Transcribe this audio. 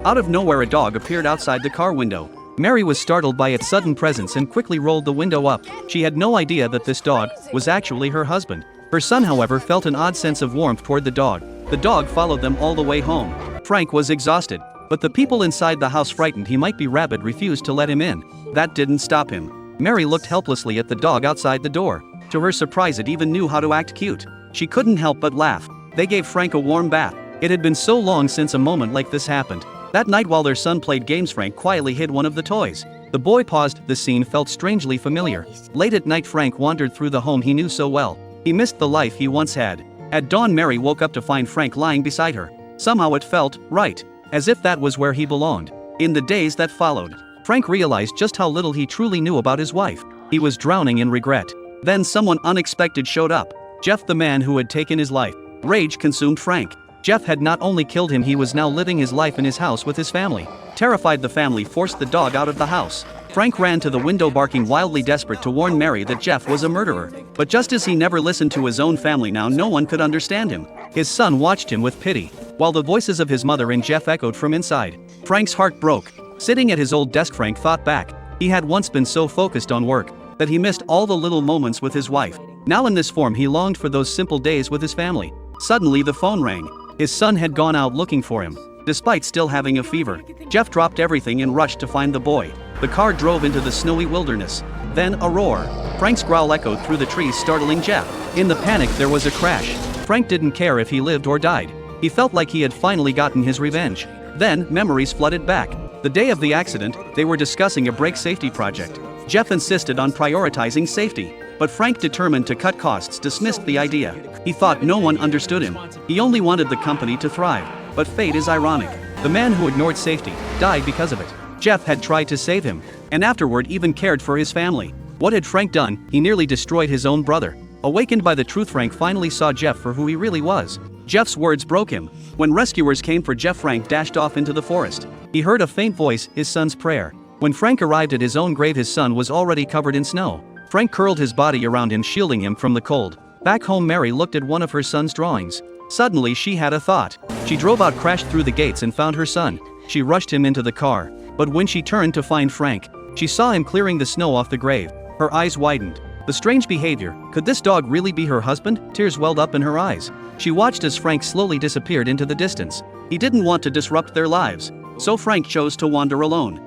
Out of nowhere, a dog appeared outside the car window. Mary was startled by its sudden presence and quickly rolled the window up. She had no idea that this dog was actually her husband. Her son, however, felt an odd sense of warmth toward the dog. The dog followed them all the way home. Frank was exhausted, but the people inside the house, frightened he might be rabid, refused to let him in. That didn't stop him. Mary looked helplessly at the dog outside the door. To her surprise, it even knew how to act cute. She couldn't help but laugh. They gave Frank a warm bath. It had been so long since a moment like this happened. That night, while their son played games, Frank quietly hid one of the toys. The boy paused. The scene felt strangely familiar. Late at night, Frank wandered through the home he knew so well. He missed the life he once had. At dawn, Mary woke up to find Frank lying beside her. Somehow it felt right, as if that was where he belonged. In the days that followed, Frank realized just how little he truly knew about his wife. He was drowning in regret. Then someone unexpected showed up. Jeff, the man who had taken his life. Rage consumed Frank. Jeff had not only killed him, he was now living his life in his house with his family. Terrified, the family forced the dog out of the house. Frank ran to the window, barking wildly, desperate to warn Mary that Jeff was a murderer. But just as he never listened to his own family, now no one could understand him. His son watched him with pity, while the voices of his mother and Jeff echoed from inside. Frank's heart broke. Sitting at his old desk, Frank thought back. He had once been so focused on work that he missed all the little moments with his wife. Now in this form, he longed for those simple days with his family. Suddenly the phone rang. His son had gone out looking for him. Despite still having a fever, Jeff dropped everything and rushed to find the boy. The car drove into the snowy wilderness. Then a roar. Frank's growl echoed through the trees, startling Jeff. In the panic, there was a crash. Frank didn't care if he lived or died. He felt like he had finally gotten his revenge. Then memories flooded back. The day of the accident, they were discussing a brake safety project. Jeff insisted on prioritizing safety, but Frank, determined to cut costs, dismissed the idea. He thought no one understood him. He only wanted the company to thrive. But fate is ironic. The man who ignored safety died because of it. Jeff had tried to save him, and afterward even cared for his family. What had Frank done? He nearly destroyed his own brother. Awakened by the truth, Frank finally saw Jeff for who he really was. Jeff's words broke him. When rescuers came for Jeff, Frank dashed off into the forest. He heard a faint voice, his son's prayer. When Frank arrived at his own grave, his son was already covered in snow. Frank curled his body around him, shielding him from the cold. Back home, Mary looked at one of her son's drawings. Suddenly she had a thought. She drove out, crashed through the gates, and found her son. She rushed him into the car. But when she turned to find Frank, she saw him clearing the snow off the grave. Her eyes widened. The strange behavior. Could this dog really be her husband? Tears welled up in her eyes. She watched as Frank slowly disappeared into the distance. He didn't want to disrupt their lives, so Frank chose to wander alone.